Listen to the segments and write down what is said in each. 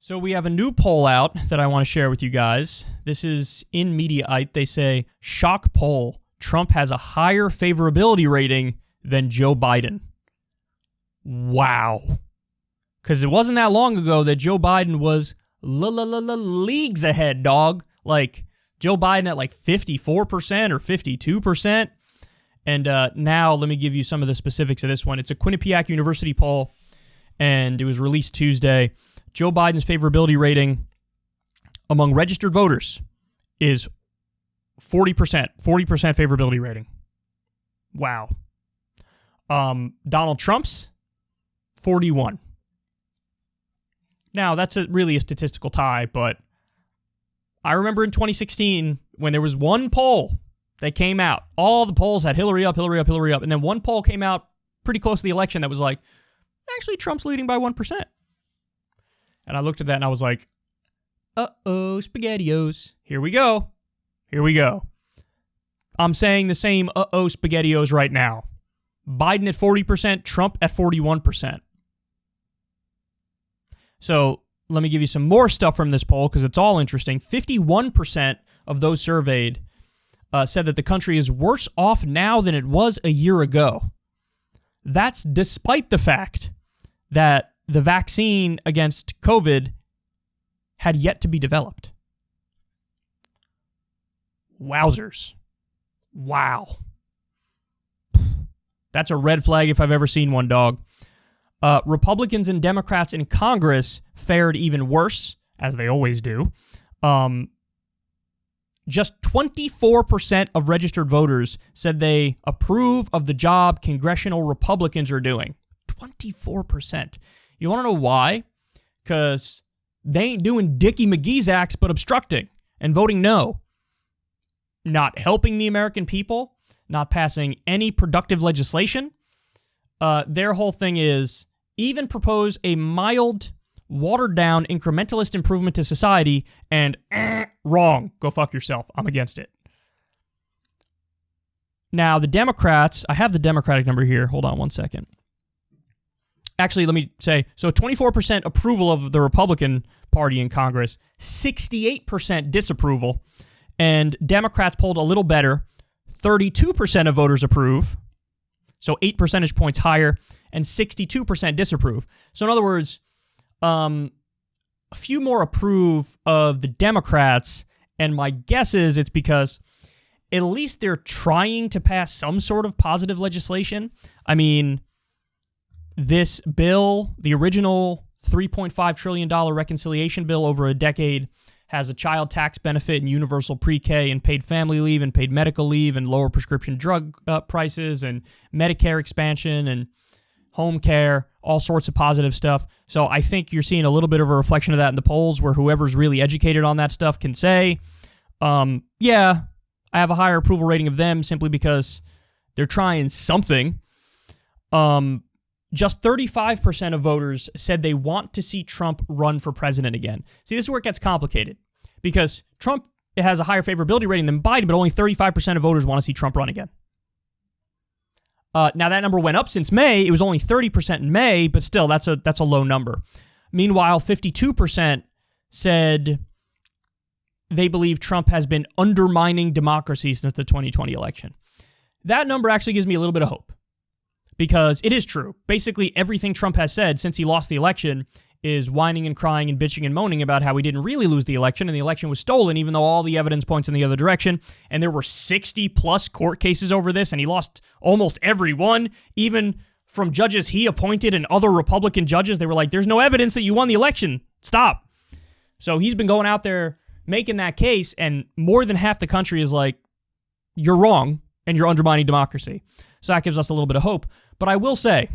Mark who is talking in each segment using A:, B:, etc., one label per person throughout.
A: So we have a new poll out that I want to share with you guys. This is in Mediaite. They say, shock poll, Trump has a higher favorability rating than Joe Biden. Wow. Because it wasn't that long ago that Joe Biden was leagues ahead, dog. Like, Joe Biden at like 54% or 52%. And now let me give you some of the specifics of this one. It's a Quinnipiac University poll, and it was released Tuesday. Joe Biden's favorability rating among registered voters is 40%. 40% favorability rating. Wow. Donald Trump's 41. Now, that's really a statistical tie, but I remember in 2016 when there was one poll that came out. All the polls had Hillary up, Hillary up, Hillary up, and then one poll came out pretty close to the election that was like, actually, Trump's leading by 1%. And I looked at that and I was like, uh-oh, SpaghettiOs. Here we go. Here we go. I'm saying the same uh-oh SpaghettiOs right now. Biden at 40%, Trump at 41%. So let me give you some more stuff from this poll because it's all interesting. 51% of those surveyed said that the country is worse off now than it was a year ago. That's despite the fact that the vaccine against COVID had yet to be developed. Wowzers. Wow. That's a red flag if I've ever seen one, dog. Republicans and Democrats in Congress fared even worse, as they always do. Just 24% of registered voters said they approve of the job congressional Republicans are doing. 24%. You want to know why? Because they ain't doing Dickie McGee's acts but obstructing and voting no. Not helping the American people, not passing any productive legislation. Their whole thing is even propose a mild, watered-down, incrementalist improvement to society and wrong. Go fuck yourself. I'm against it. Now, the Democrats, I have the Democratic number here. Hold on one second. Actually, let me say, so 24% approval of the Republican Party in Congress, 68% disapproval, and Democrats polled a little better, 32% of voters approve, so 8 percentage points higher, and 62% disapprove. So in other words, a few more approve of the Democrats, and my guess is it's because at least they're trying to pass some sort of positive legislation. I mean, this bill, the original $3.5 trillion reconciliation bill over a decade, has a child tax benefit and universal pre-K and paid family leave and paid medical leave and lower prescription drug prices and Medicare expansion and home care, all sorts of positive stuff. So I think you're seeing a little bit of a reflection of that in the polls where whoever's really educated on that stuff can say, yeah, I have a higher approval rating of them simply because they're trying something. Just 35% of voters said they want to see Trump run for president again. See, this is where it gets complicated because Trump has a higher favorability rating than Biden, but only 35% of voters want to see Trump run again. Now, that number went up since May. It was only 30% in May, but still, that's a low number. Meanwhile, 52% said they believe Trump has been undermining democracy since the 2020 election. That number actually gives me a little bit of hope. Because it is true. Basically, everything Trump has said since he lost the election is whining and crying and bitching and moaning about how he didn't really lose the election and the election was stolen, even though all the evidence points in the other direction. And there were 60-plus court cases over this, and he lost almost every one, even from judges he appointed and other Republican judges. They were like, there's no evidence that you won the election. Stop. So he's been going out there making that case, and more than half the country is like, you're wrong, and you're undermining democracy. So that gives us a little bit of hope. But I will say,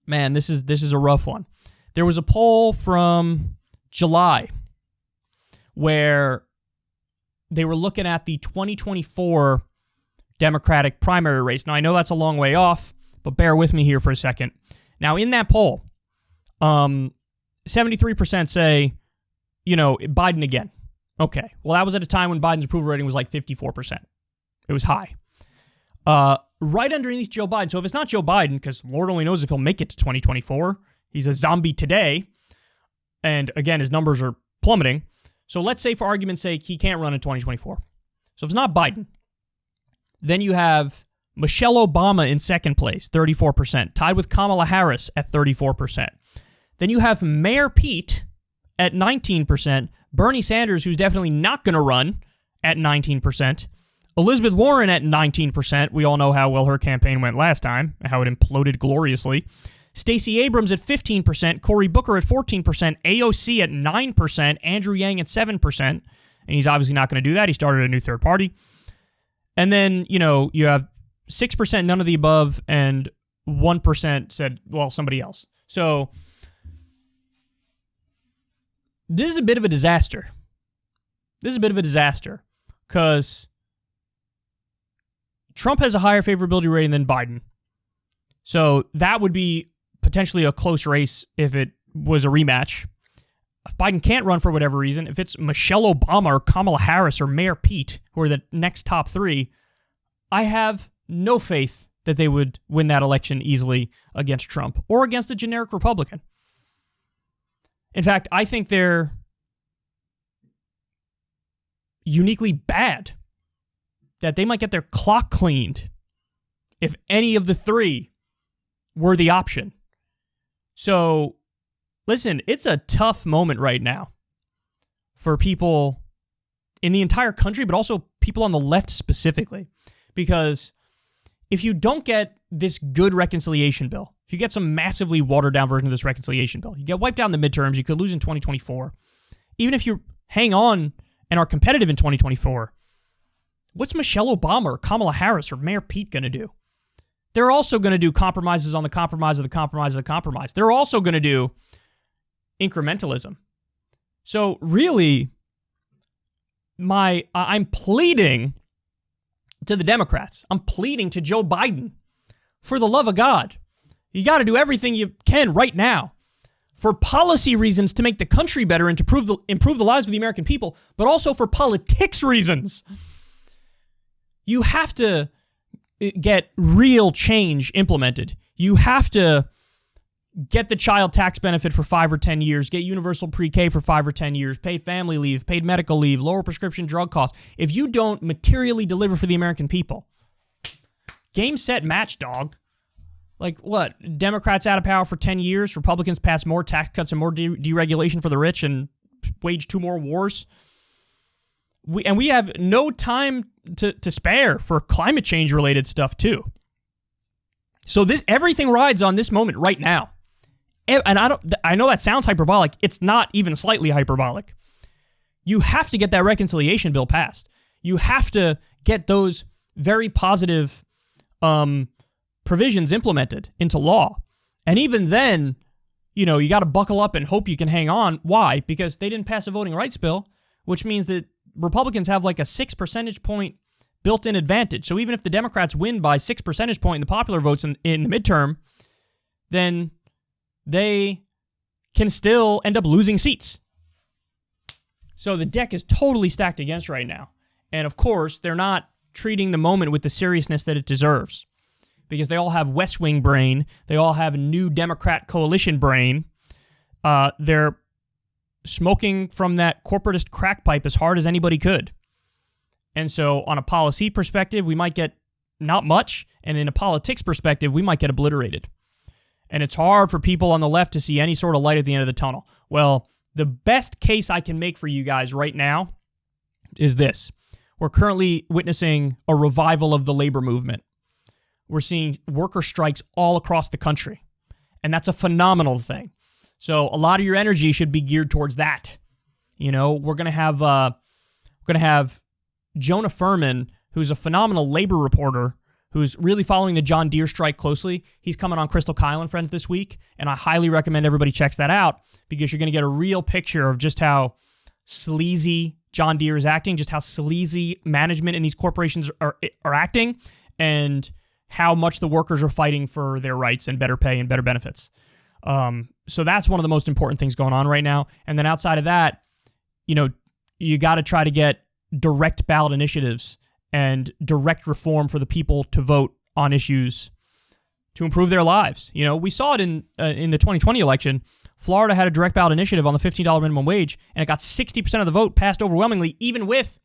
A: man, this is a rough one. There was a poll from July where they were looking at the 2024 Democratic primary race. Now, I know that's a long way off, but bear with me here for a second. Now, in that poll, 73% say, Biden again. Okay. Well, that was at a time when Biden's approval rating was like 54%. It was high. Right underneath Joe Biden. So if it's not Joe Biden, because Lord only knows if he'll make it to 2024, he's a zombie today. And again, his numbers are plummeting. So let's say, for argument's sake, he can't run in 2024. So if it's not Biden, then you have Michelle Obama in second place, 34%, tied with Kamala Harris at 34%. Then you have Mayor Pete at 19%, Bernie Sanders, who's definitely not going to run, at 19%, Elizabeth Warren at 19%. We all know how well her campaign went last time, how it imploded gloriously. Stacey Abrams at 15%, Cory Booker at 14%, AOC at 9%, Andrew Yang at 7%, and he's obviously not going to do that. He started a new third party. And then, you have 6% none of the above, and 1% said, well, somebody else. So this is a bit of a disaster. Because Trump has a higher favorability rating than Biden. So that would be potentially a close race if it was a rematch. If Biden can't run for whatever reason, if it's Michelle Obama or Kamala Harris or Mayor Pete, who are the next top three, I have no faith that they would win that election easily against Trump or against a generic Republican. In fact, I think they're uniquely bad, that they might get their clock cleaned if any of the three were the option. So, listen, it's a tough moment right now for people in the entire country, but also people on the left specifically. Because if you don't get this good reconciliation bill, if you get some massively watered-down version of this reconciliation bill, you get wiped out in the midterms, you could lose in 2024. Even if you hang on and are competitive in 2024, what's Michelle Obama or Kamala Harris or Mayor Pete going to do? They're also going to do compromises on the compromise of the compromise of the compromise. They're also going to do incrementalism. So really, I'm pleading to the Democrats. I'm pleading to Joe Biden. For the love of God, you got to do everything you can right now for policy reasons to make the country better and to improve the lives of the American people, but also for politics reasons. You have to get real change implemented. You have to get the child tax benefit for 5 or 10 years, get universal pre-K for 5 or 10 years, paid family leave, paid medical leave, lower prescription drug costs. If you don't materially deliver for the American people, game, set, match, dog. Like what? Democrats out of power for 10 years, Republicans pass more tax cuts and more deregulation for the rich and wage 2 more wars. We have no time to spare for climate change related stuff too. So everything rides on this moment right now. And I know that sounds hyperbolic. It's not even slightly hyperbolic. You have to get that reconciliation bill passed. You have to get those very positive provisions implemented into law. And even then, you got to buckle up and hope you can hang on. Why? Because they didn't pass a voting rights bill, which means that Republicans have like a 6 percentage point built-in advantage. So even if the Democrats win by 6 percentage point in the popular votes in the midterm, then they can still end up losing seats. So the deck is totally stacked against right now. And of course, they're not treating the moment with the seriousness that it deserves, because they all have West Wing brain. They all have new Democrat coalition brain. They're smoking from that corporatist crack pipe as hard as anybody could. And so on a policy perspective, we might get not much. And in a politics perspective, we might get obliterated. And it's hard for people on the left to see any sort of light at the end of the tunnel. Well, the best case I can make for you guys right now is this. We're currently witnessing a revival of the labor movement. We're seeing worker strikes all across the country. And that's a phenomenal thing. So a lot of your energy should be geared towards that. We're going to have Jonah Furman, who's a phenomenal labor reporter, who's really following the John Deere strike closely. He's coming on Crystal Kyle and Friends this week, and I highly recommend everybody checks that out, because you're going to get a real picture of just how sleazy John Deere is acting, just how sleazy management in these corporations are acting, and how much the workers are fighting for their rights and better pay and better benefits. So that's one of the most important things going on right now. And then outside of that, you got to try to get direct ballot initiatives and direct reform for the people to vote on issues to improve their lives. We saw it in the 2020 election. Florida had a direct ballot initiative on the $15 minimum wage, and it got 60% of the vote, passed overwhelmingly, even with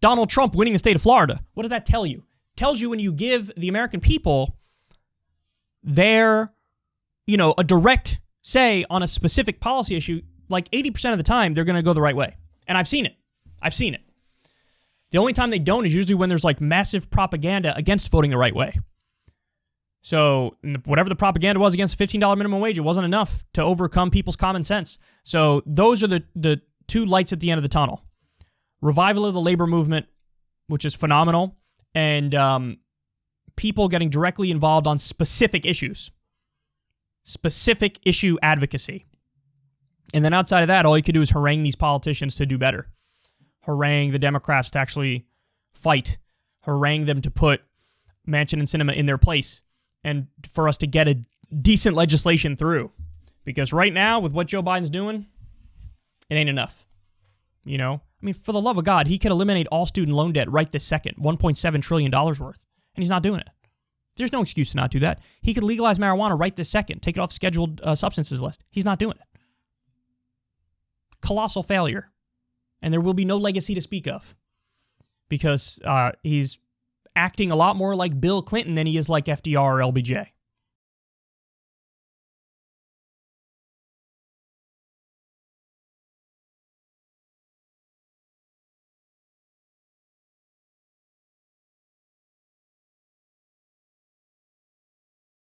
A: Donald Trump winning the state of Florida. What does that tell you? It tells you when you give the American people their, a direct say on a specific policy issue, like 80% of the time, they're going to go the right way. And I've seen it. The only time they don't is usually when there's like massive propaganda against voting the right way. So whatever the propaganda was against the $15 minimum wage, it wasn't enough to overcome people's common sense. So those are the two lights at the end of the tunnel. Revival of the labor movement, which is phenomenal, and people getting directly involved on specific issues. Specific issue advocacy. And then outside of that, all you could do is harangue these politicians to do better. Harangue the Democrats to actually fight. Harangue them to put Manchin and Sinema in their place. And for us to get a decent legislation through. Because right now, with what Joe Biden's doing, it ain't enough. For the love of God, he could eliminate all student loan debt right this second. $1.7 trillion worth. And he's not doing it. There's no excuse to not do that. He could legalize marijuana right this second. Take it off scheduled substances list. He's not doing it. Colossal failure. And there will be no legacy to speak of. Because he's acting a lot more like Bill Clinton than he is like FDR or LBJ.